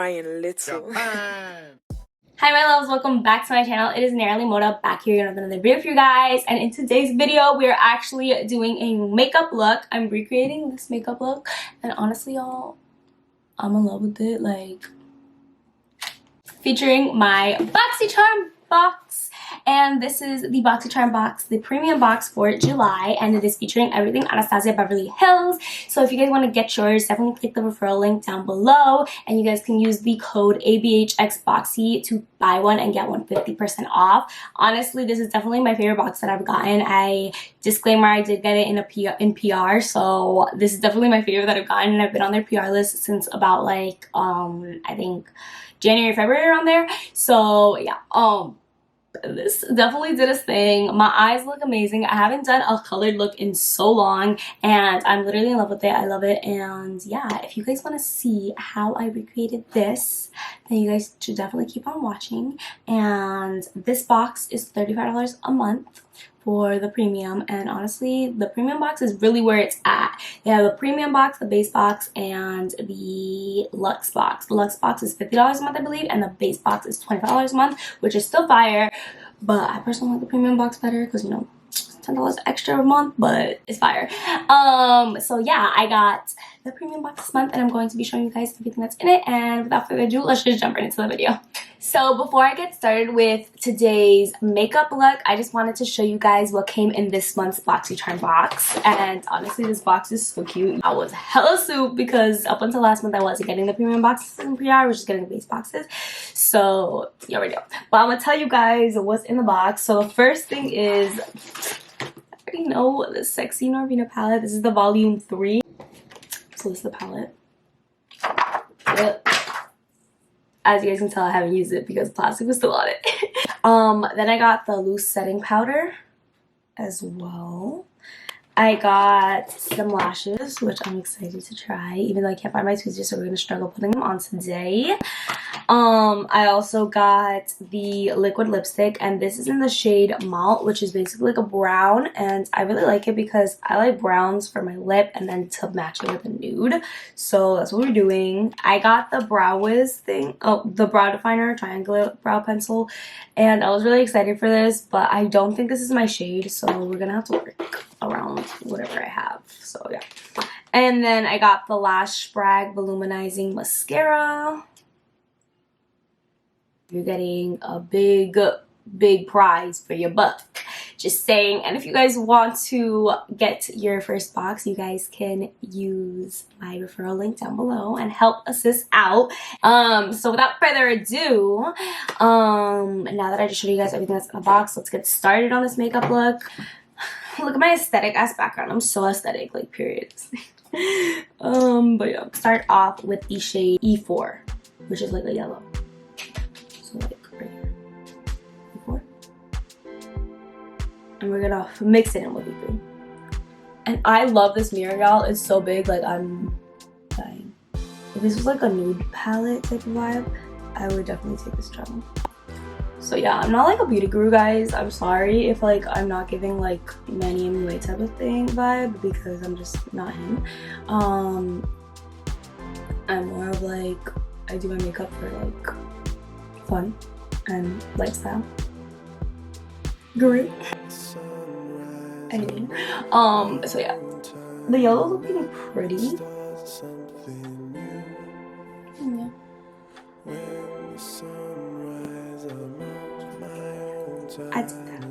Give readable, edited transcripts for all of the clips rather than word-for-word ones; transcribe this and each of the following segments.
trying little. Hi my loves, welcome back to my channel. It is Narali Mota back here with another video for you guys, and in today's video we are actually doing a makeup look. I'm recreating this makeup look, and honestly y'all, I'm in love with it. Like, featuring my Boxycharm box, and this is the Boxycharm box, the premium box for July, and it is featuring everything Anastasia Beverly Hills. So if you guys want to get yours, definitely click the referral link down below, and you guys can use the code ABHXBOXY to buy one and get one 50% off. Honestly, this is definitely my favorite box that I've gotten. Disclaimer, I did get it in PR, so this is definitely my favorite that I've gotten, and I've been on their PR list since about like I think January, February, around there. So yeah, this definitely did its thing. My eyes look amazing. I haven't done a colored look in so long, and I'm literally in love with it. I love it. And yeah, if you guys want to see how I recreated this, then you guys should definitely keep on watching. And this box is $35 a month for the premium, and honestly the premium box is really where it's at. They have a premium box, the base box, and the luxe box. The luxe box is $50 a month, I believe, and the base box is $25 a month, which is still fire, but I personally like the premium box better because, you know, $10 extra a month, but it's fire. So yeah, I got the premium box this month, and I'm going to be showing you guys everything that's in it. And without further ado, let's just jump right into the video. So before I get started with today's makeup look, I just wanted to show you guys what came in this month's Boxycharm box. And honestly, this box is so cute. I was hella soup because up until last month I wasn't getting the premium boxes in PR, I was just getting the base boxes. So you already know. But I'm gonna tell you guys what's in the box. So the first thing is, I already know, the Sexy Norvina palette. This is the volume 3. So this is the palette. Yep. As you guys can tell, I haven't used it because plastic was still on it. Then I got the loose setting powder as well. I got some lashes, which I'm excited to try, even though I can't find my tweezers, so we're gonna struggle putting them on today. I also got the liquid lipstick, and this is in the shade Malt, which is basically like a brown, and I really like it because I like browns for my lip and then to match it with a nude. So that's what we're doing. I got the Brow Wiz thing, the brow definer, triangular brow pencil, and I was really excited for this, but I don't think this is my shade, so we're gonna have to work around whatever I have. So yeah. And then I got the Lash Brag Voluminizing Mascara. You're getting a big prize for your buck, just saying. And if you guys want to get your first box, you guys can use my referral link down below and help assist out. So without further ado, now that I just showed you guys everything that's in the box, let's get started on this makeup look. Look at my aesthetic ass background. I'm so aesthetic, like, period. But yeah, start off with the shade E4, which is like a yellow. So like right here, E4. And we're gonna mix it in with E3. And I love this mirror, y'all. It's so big, like I'm dying. If this was like a nude palette type of vibe, I would definitely take this job. So yeah, I'm not like a beauty guru, guys. I'm sorry if like I'm not giving like Manny and Way type of thing vibe, because I'm just not him. I'm more of like, I do my makeup for like fun and lifestyle. Great. Anyway, so yeah, the yellow's looking pretty. Yeah. I did that.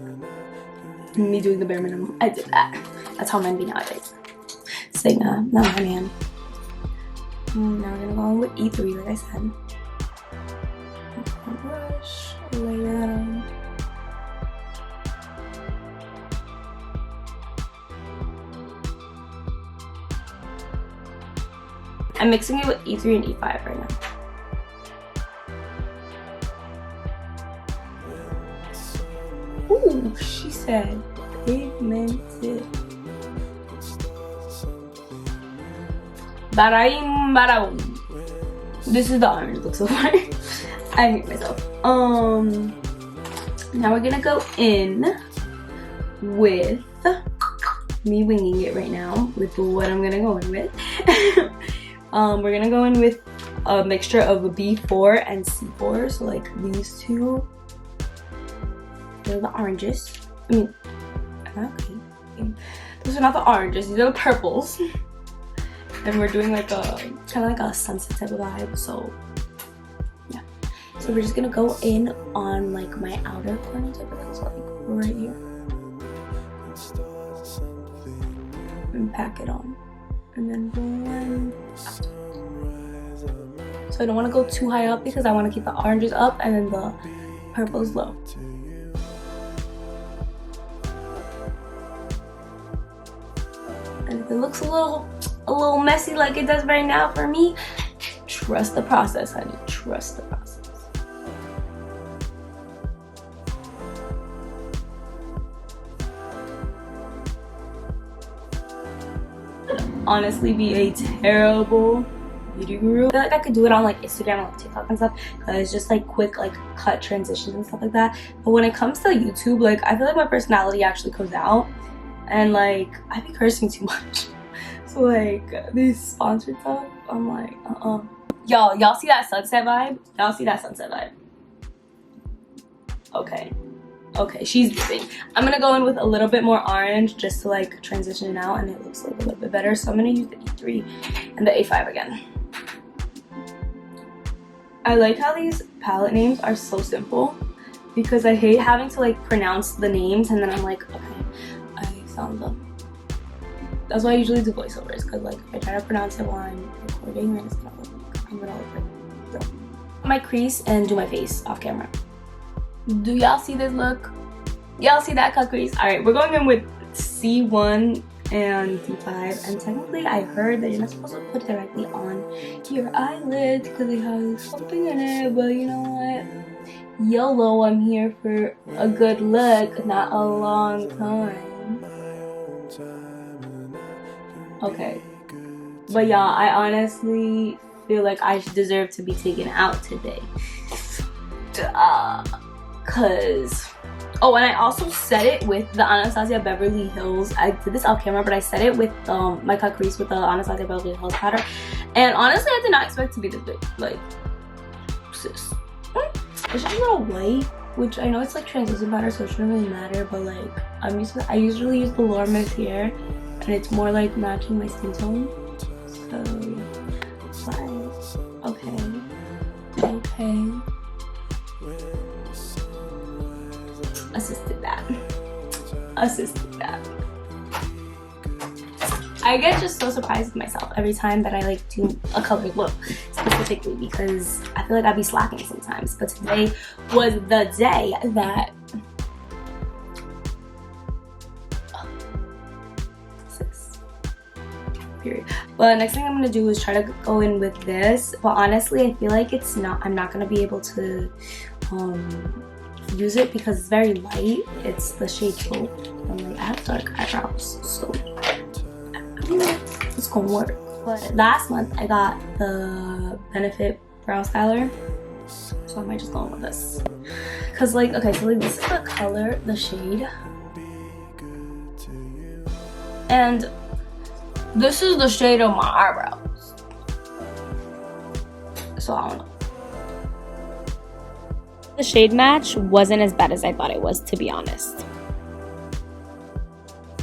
Me doing the bare minimum. I did that. That's how men be nowadays. Say nah, not my man. Now we're gonna go in with E3, like I said. Brush, lay that on. I'm mixing it with E3 and E5 right now. Ooh, she said pigmented. Baraim baraum. This is the orange look so far. I hate myself. Now we're gonna go in with me winging it right now with what I'm gonna go in with. We're gonna go in with a mixture of B4 and C4. So like these two, they're the oranges. I mean, okay, those are not the oranges, these are the purples. And we're doing like a kind of like a sunset type of vibe. So yeah, so we're just gonna go in on like my outer corner type of thing, so like right here, and pack it on, and then blend out. So I don't want to go too high up because I want to keep the oranges up and then the purples low. And if it looks a little messy like it does right now for me, trust the process, honey. Trust the process. Honestly, be a terrible beauty guru. I feel like I could do it on like Instagram and like TikTok and stuff, because it's just like quick like cut transitions and stuff like that. But when it comes to YouTube, like I feel like my personality actually comes out, and like I be cursing too much. So like these sponsored stuff, I'm like y'all see that sunset vibe? Y'all see that sunset vibe? Okay, she's moving. I'm gonna go in with a little bit more orange just to like transition it out, and it looks like a little bit better. So I'm gonna use the E3 and the A5 again. I like how these palette names are so simple, because I hate having to like pronounce the names and then I'm like, okay, I found them. That's why I usually do voiceovers, because like if I try to pronounce it while I'm recording, then it's gonna look, I'm gonna look like so. My crease and do my face off camera. Do y'all see this look? Y'all see that cut crease? All right, we're going in with C1 and D5, and technically I heard that you're not supposed to put it directly on your eyelid because it has something in it, but you know what? YOLO, I'm here for a good look, not a long time. Okay, but y'all, I honestly feel like I deserve to be taken out today. Cause oh, and I also set it with the Anastasia Beverly Hills. I did this off camera, but I set it with my cut crease with the Anastasia Beverly Hills powder, and honestly I did not expect to be this big. Like, sis, it's just a little white, which I know it's like translucent powder, so it shouldn't really matter, but like I usually use the Laura Mercier, and it's more like matching my skin tone. So but okay. Assisted that. I get just so surprised with myself every time that I like do a colored look specifically, because I feel like I'd be slacking sometimes, but today was the day that period. But next thing I'm gonna do is try to go in with this, but honestly I feel like I'm not gonna be able to use it because it's very light. It's the shade Taupe, and like I have dark eyebrows, so I don't know if it's gonna work. But last month I got the Benefit brow styler, so I might just go in with this, because like okay, so like this is the color, the shade, and this is the shade of my eyebrows, so I don't know. The shade match wasn't as bad as I thought it was, to be honest.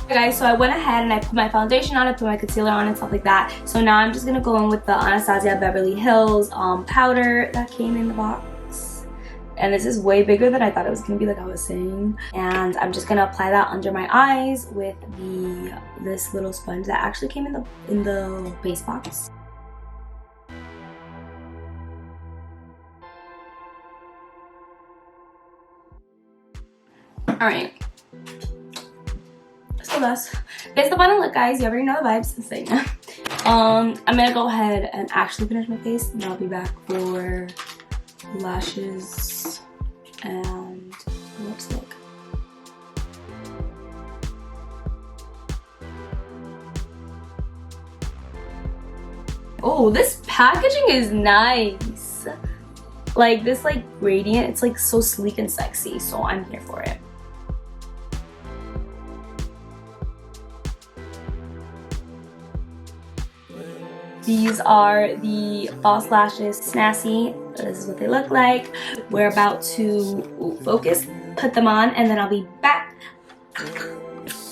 Okay guys, so I went ahead and I put my foundation on, I put my concealer on and stuff like that. So now I'm just gonna go in with the Anastasia Beverly Hills powder that came in the box. And this is way bigger than I thought it was gonna be, like I was saying. And I'm just gonna apply that under my eyes with this little sponge that actually came in the base box. Alright, so that's the final look, guys. You already know the vibes. So yeah. I'm gonna go ahead and actually finish my face, and I'll be back for lashes and lipstick. Oh, this packaging is nice. Like this like gradient, it's like so sleek and sexy, so I'm here for it. These are the false lashes Snassy. This is what they look like. We're about to focus, put them on, and then I'll be back.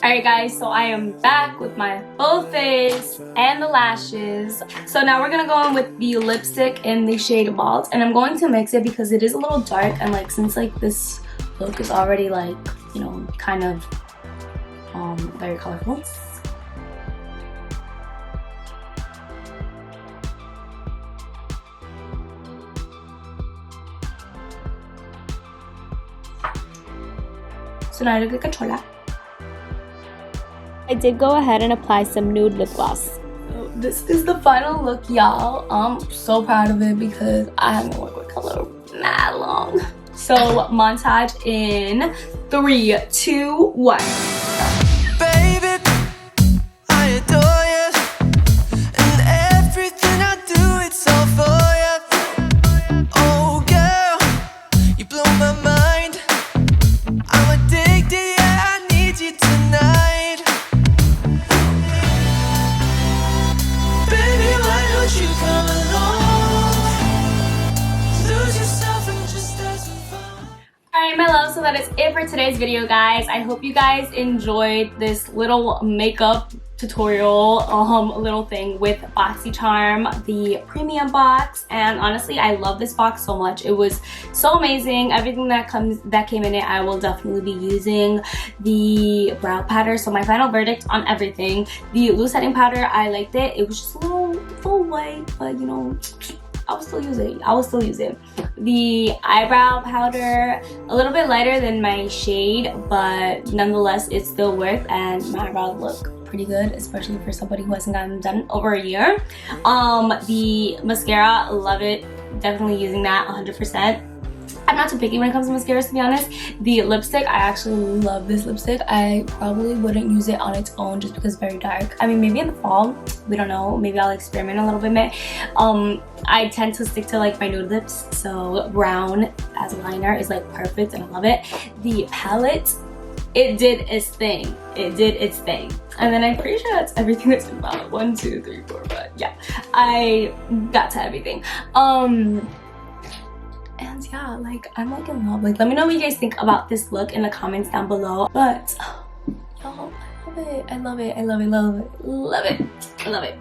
Alright guys, so I am back with my full face and the lashes. So now we're gonna go in with the lipstick in the shade Bald, and I'm going to mix it because it is a little dark, and like since like this look is already like, you know, kind of very colorful. So now I look like a chola. I did go ahead and apply some nude lip gloss. So this is the final look, y'all. I'm so proud of it because I haven't worked with color that long. So montage in 3, 2, 1. Baby, I adore you, and everything I do, it's all for you. Oh girl, you blow my mind. I'm addicted, yeah, I need you tonight. Baby, why don't you come along? Lose yourself and just have some fun. Alright my love, so that is it for today's video guys. I hope you guys enjoyed this little makeup tutorial little thing with Boxycharm, the premium box. And honestly, I love this box so much. It was so amazing. Everything that came in it, I will definitely be using. The brow powder, so my final verdict on everything. The loose setting powder, I liked it. It was just a little white, but you know, I will still use it. I will still use it. The eyebrow powder, a little bit lighter than my shade, but nonetheless, it still worked, and my eyebrows look pretty good, especially for somebody who hasn't gotten them done over a year. The mascara, love it. Definitely using that 100%. I'm not too picky when it comes to mascaras, to be honest. The lipstick, I actually love this lipstick. I probably wouldn't use it on its own just because it's very dark. I mean, maybe in the fall, we don't know. Maybe I'll experiment a little bit. I tend to stick to like my nude lips, so brown as a liner is like perfect, and I love it. The palette, it did its thing. It did its thing. And then I'm pretty sure that's everything that's in the palette. 1, 2, 3, 4, 5. Yeah, I got to everything. And yeah, like I'm like in love. Like let me know what you guys think about this look in the comments down below. But y'all, I love it. I love it. I love it. Love it. Love it. I love it.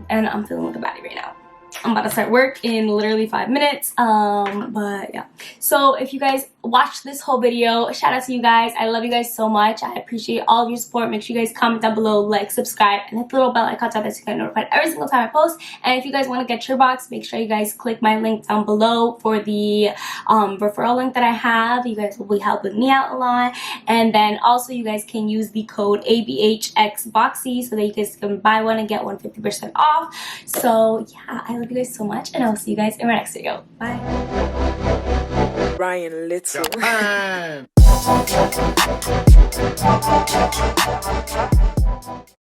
And I'm feeling like a baddie right now. I'm about to start work in literally 5 minutes. But yeah. So if you guys watched this whole video, shout out to you guys. I love you guys so much. I appreciate all of your support. Make sure you guys comment down below, like, subscribe, and hit the little bell icon so that you get notified every single time I post. And if you guys want to get your box, make sure you guys click my link down below for the referral link that I have. You guys will be helping me out a lot. And then also you guys can use the code ABHXBOXY so that you guys can buy one and get one 50% off. So yeah, I love you guys so much, and I'll see you guys in my next video. Bye. Ryan Little.